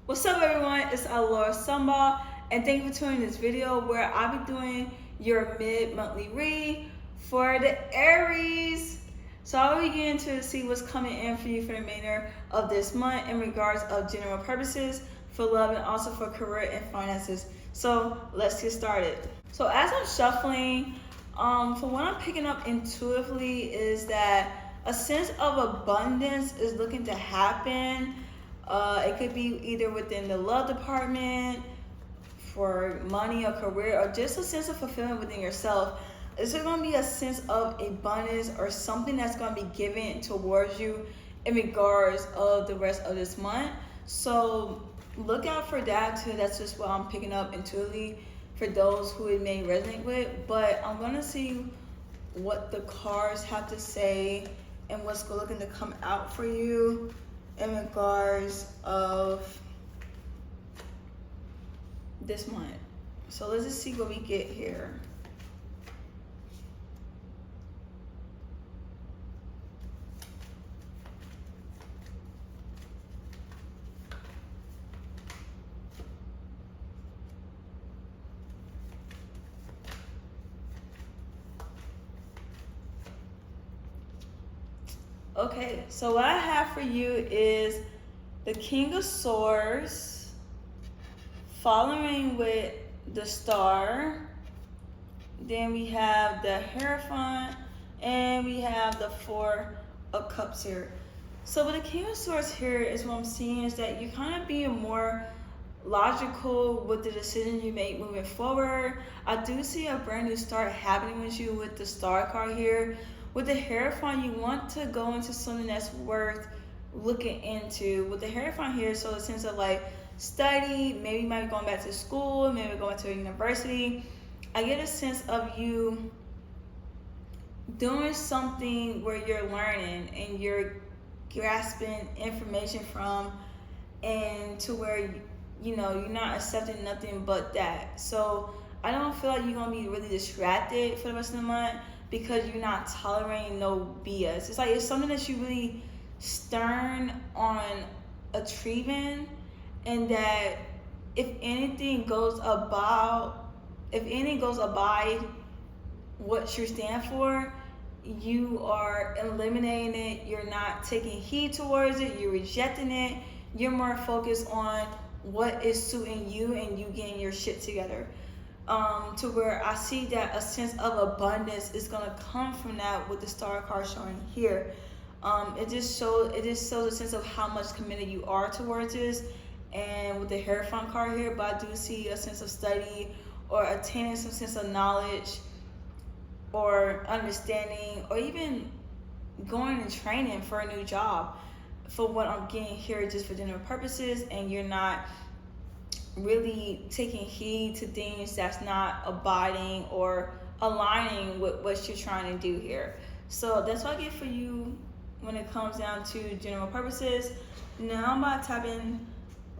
What's up, everyone? It's Alora Samba, and thank you for tuning in this video where I'll be doing your mid-monthly read for the Aries. So I'll be getting to see what's coming in for you for the remainder of this month in regards of general purposes for love and also for career and finances. So let's get started. So as I'm shuffling, for what I'm picking up intuitively is that a sense of abundance is looking to happen. It could be either within the love department, for money or career, or just a sense of fulfillment within yourself. Is there going to be a sense of abundance or something that's going to be given towards you in regards of the rest of this month? So look out for that too. That's just what I'm picking up intuitively for those who it may resonate with. But I'm going to see what the cards have to say and what's looking to come out for you in regards of this month. So let's just see what we get here. Okay, so what I have for you is the King of Swords, following with the Star. Then we have the Hierophant, and we have the Four of Cups here. So with the King of Swords here is what I'm seeing is that you're kind of being more logical with the decisions you make moving forward. I do see a brand new start happening with you with the Star card here. With the Hierophant, you want to go into something that's worth looking into. With the Hierophant here, so a sense of like study, maybe you might be going back to school, maybe going to a university. I get a sense of you doing something where you're learning and you're grasping information from, and to where you're not accepting nothing but that. So I don't feel like you're gonna be really distracted for the rest of the month because you're not tolerating no BS. It's like it's something that you really stern on achieving, and that if anything goes abide what you stand for, you are eliminating it. You're not taking heed towards it. You're rejecting it. You're more focused on what is suiting you and you getting your shit together. To where I see that a sense of abundance is gonna come from that with the Star card showing here. It just shows a sense of how much committed you are towards this, and with the Hierophant card here. But I do see a sense of study or attaining some sense of knowledge or understanding, or even going and training for a new job. For what I'm getting here, just for general purposes, and you're not really taking heed to things that's not abiding or aligning with what you're trying to do here. So that's what I get for you when it comes down to general purposes. Now I'm about to tap in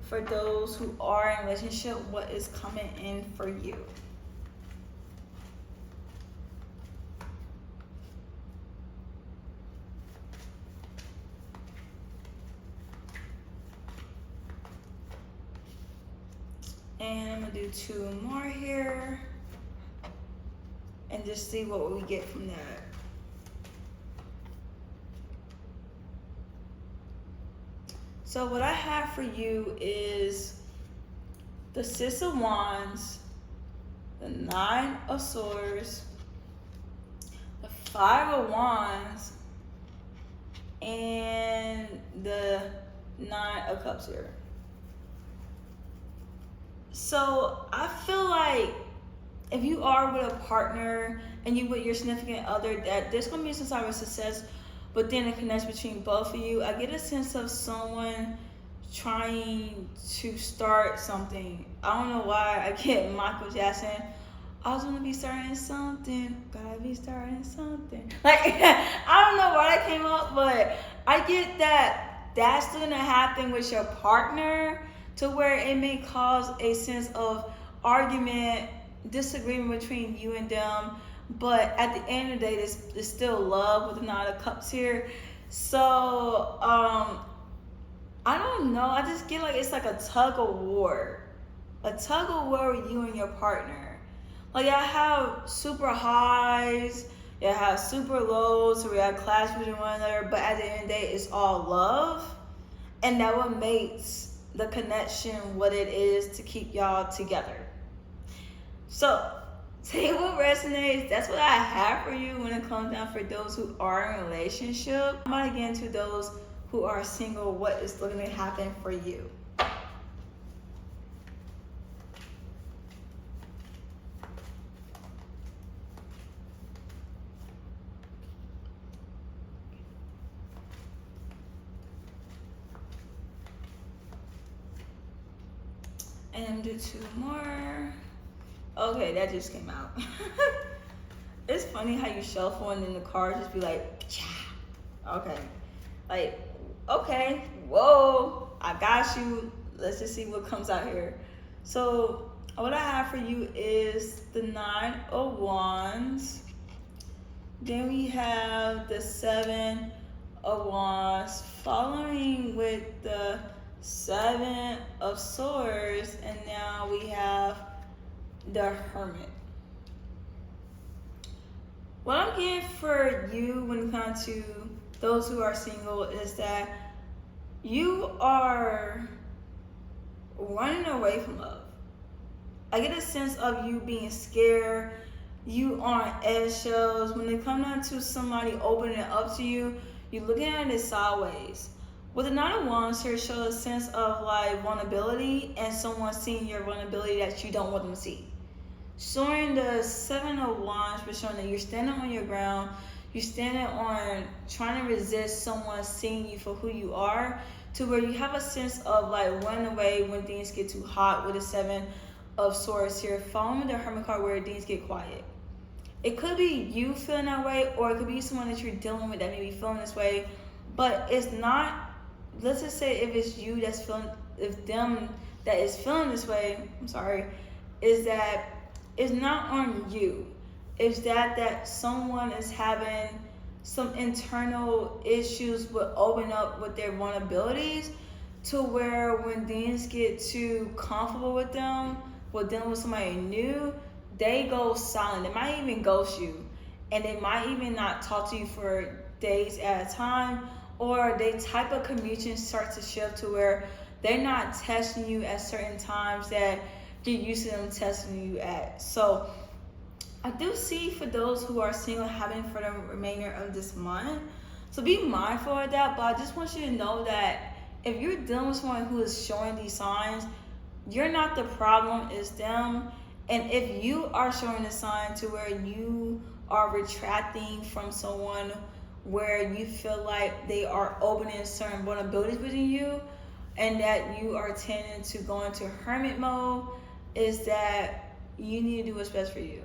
for those who are in a relationship, what is coming in for you. And I'm gonna do two more here and just see what we get from that. So what I have for you is the Six of Wands, the Nine of Swords, the Five of Wands, and the Nine of Cups here. So I feel like if you are with a partner and you with your significant other, that there's going to be some sort of success, but then it connects between both of you. I get a sense of someone trying to start something. I don't know why I get Michael Jackson. I was gonna be starting something, gotta be starting something. Like, I don't know why that came up, but I get that that's gonna happen with your partner, to where it may cause a sense of argument, disagreement between you and them. But at the end of the day, there's still love with the Nine of Cups here. So I don't don't know. I just get like it's like a tug of war. A tug of war with you and your partner. Like y'all have super highs, y'all have super lows, so we have clash with one another, but at the end of the day, it's all love. And that what makes the connection what it is to keep y'all together. So, take what resonates. That's what I have for you when it comes down for those who are in a relationship. I'm going to get into those who are single, what is looking to happen for you. And do 2 more. Okay, that just came out. It's funny how you shuffle and then the cards just be like, cha. Okay. Like, okay, whoa, I got you. Let's just see what comes out here. So, what I have for you is the 9 of Wands. Then we have the 7 of Wands, following with the 7 of Swords, and now we have the Hermit. What I'm getting for you when it comes to those who are single is that you are running away from love. I get a sense of you being scared, you on eggshells. When it comes down to somebody opening it up to you, you're looking at it sideways. With the 9 of Wands here, shows a sense of like vulnerability and someone seeing your vulnerability that you don't want them to see. Showing the 7 of Wands, but showing that you're standing on your ground, you're standing on trying to resist someone seeing you for who you are, to where you have a sense of like running away when things get too hot with the 7 of Swords here, following the Hermit card where things get quiet. It could be you feeling that way, or it could be someone that you're dealing with that may be feeling this way, but it's not, let's just say if it's you that's feeling, if them that is feeling this way, I'm sorry, is that it's not on you. It's that someone is having some internal issues with opening up with their vulnerabilities, to where when things get too comfortable with them, with dealing with somebody new, they go silent. They might even ghost you, and they might even not talk to you for days at a time, or they type of communication starts to shift to where they're not testing you at certain times that you're used to them testing you at. So I do see for those who are single having for the remainder of this month. So be mindful of that, but I just want you to know that if you're dealing with someone who is showing these signs, you're not the problem, it's them. And if you are showing a sign to where you are retracting from someone where you feel like they are opening certain vulnerabilities within you, and that you are tending to go into hermit mode, is that you need to do what's best for you.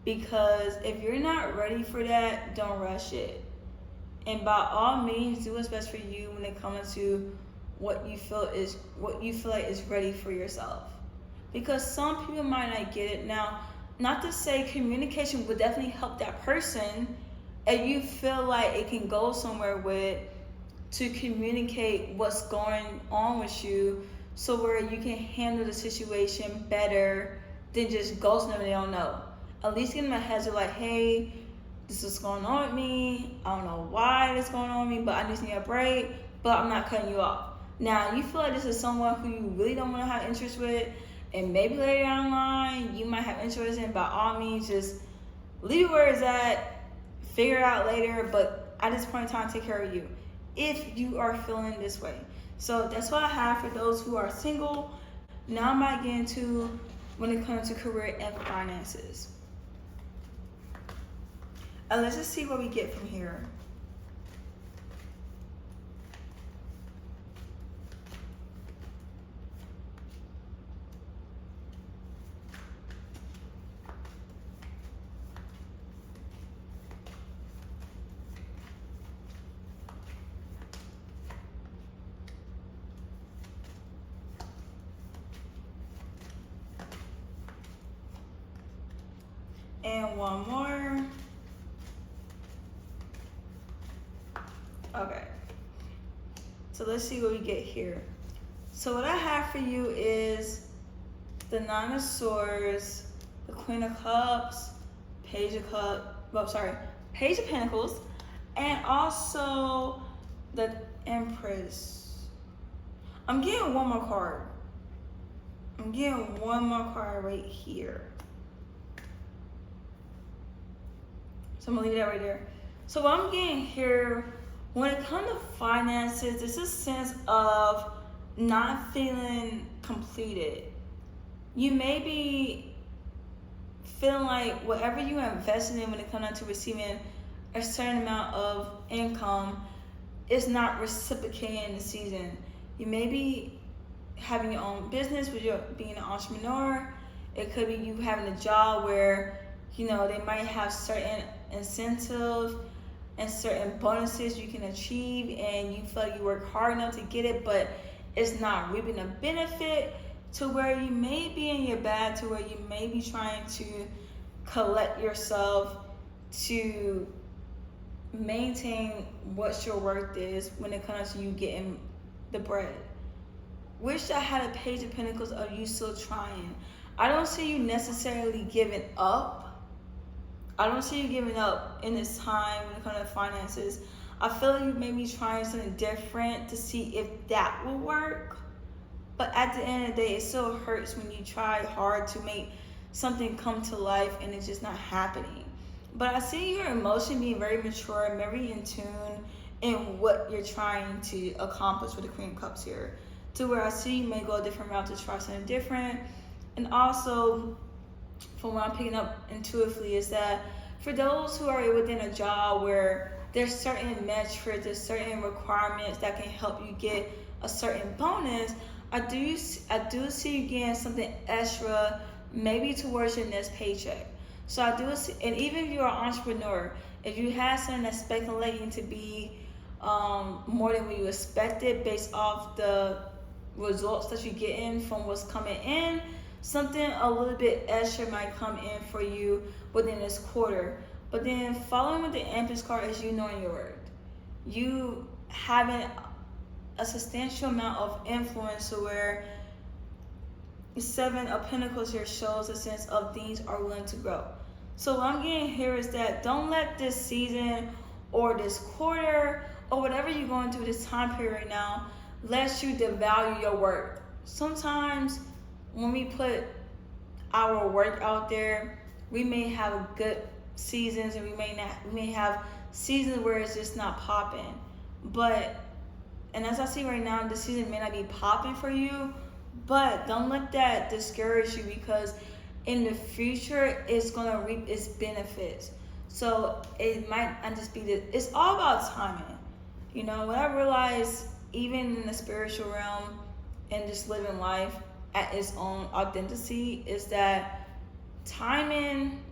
Because if you're not ready for that, don't rush it. And by all means, do what's best for you when it comes to what you feel like is ready for yourself. Because some people might not get it. Now, not to say communication would definitely help that person, and you feel like it can go somewhere with, to communicate what's going on with you, so where you can handle the situation better than just ghosting them and they don't know. At least give them a heads up like, hey, this is going on with me. I don't know why this is going on with me, but I just need a break, but I'm not cutting you off. Now, you feel like this is someone who you really don't want to have interest with, and maybe later down the line, you might have interest in, by all means, just leave it where it's at, figure it out later, but at this point in time, take care of you, if you are feeling this way. So that's what I have for those who are single. Now I might get into when it comes to career and finances. And let's just see what we get from here. And one more. Okay. So let's see what we get here. So what I have for you is the Nine of Swords, the Queen of Cups, Page of Pentacles, and also the Empress. I'm getting one more card. I'm getting one more card right here. So I'm gonna leave that right there. So what I'm getting here, when it comes to finances, there's a sense of not feeling completed. You may be feeling like whatever you invested in when it comes down to receiving a certain amount of income is not reciprocating in the season. You may be having your own business with your being an entrepreneur. It could be you having a job where, you know, they might have certain incentives and certain bonuses you can achieve, and you feel like you work hard enough to get it, but it's not reaping a benefit, to where you may be in your bag, to where you may be trying to collect yourself to maintain what your worth is when it comes to you getting the bread. Wish I had a Page of Pentacles of you still trying. I don't see you necessarily giving up. I don't see you giving up in this time when it comes to finances. I feel like you may be trying something different to see if that will work. But at the end of the day, it still hurts when you try hard to make something come to life and it's just not happening. But I see your emotion being very mature and very in tune in what you're trying to accomplish with the Queen of Cups here. To where I see you may go a different route to try something different. And also, from what I'm picking up intuitively, is that for those who are within a job where there's certain metrics, there's certain requirements that can help you get a certain bonus, I do see you getting something extra, maybe towards your next paycheck. So I do see, and even if you're an entrepreneur, if you have something that's speculating to be more than what you expected based off the results that you're getting from what's coming in, something a little bit extra might come in for you within this quarter. But then following with the Empress card is you knowing your worth. You having a substantial amount of influence, to where the Seven of Pentacles here shows a sense of things are willing to grow. So what I'm getting here is that don't let this season or this quarter or whatever you're going through this time period right now let you devalue your work. Sometimes when we put our work out there, we may have good seasons and we may have seasons where it's just not popping. And as I see right now, the season may not be popping for you, but don't let that discourage you, because in the future it's gonna reap its benefits. So it might not just be it's all about timing. You know, what I realize, even in the spiritual realm and just living life at its own authenticity, is that timing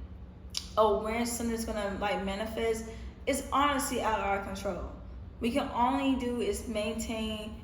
of when something's gonna like manifest is honestly out of our control. We can only do is maintain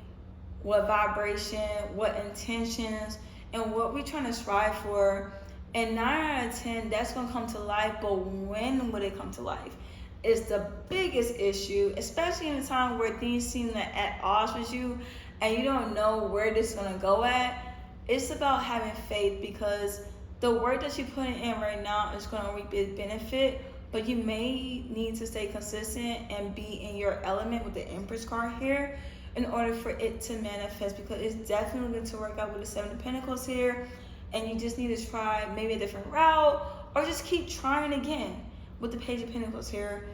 what vibration, what intentions, and what we're trying to strive for. And 9 out of 10, that's gonna come to life, but when will it come to life is the biggest issue, especially in a time where things seem at odds with you and you don't know where this is gonna go at. It's about having faith, because the work that you're putting in right now is gonna reap its benefit, but you may need to stay consistent and be in your element with the Empress card here in order for it to manifest, because it's definitely going to work out with the Seven of Pentacles here, and you just need to try maybe a different route, or just keep trying again with the Page of Pentacles here,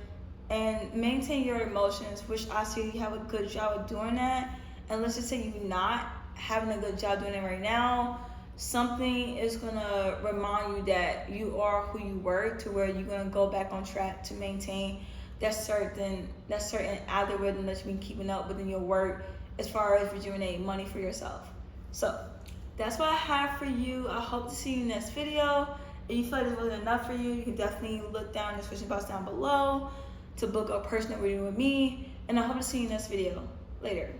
and maintain your emotions, which I see you have a good job of doing that. And let's just say you're not having a good job doing it right now, something is gonna remind you that you are who you were, to where you're gonna go back on track to maintain that certain algorithm that you've been keeping up within your work, as far as rejuvenating money for yourself. So that's what I have for you. I hope to see you in the next video. If you feel like this wasn't enough for you, you can definitely look down in the description box down below to book a personal reading with me. And I hope to see you in the next video. Later.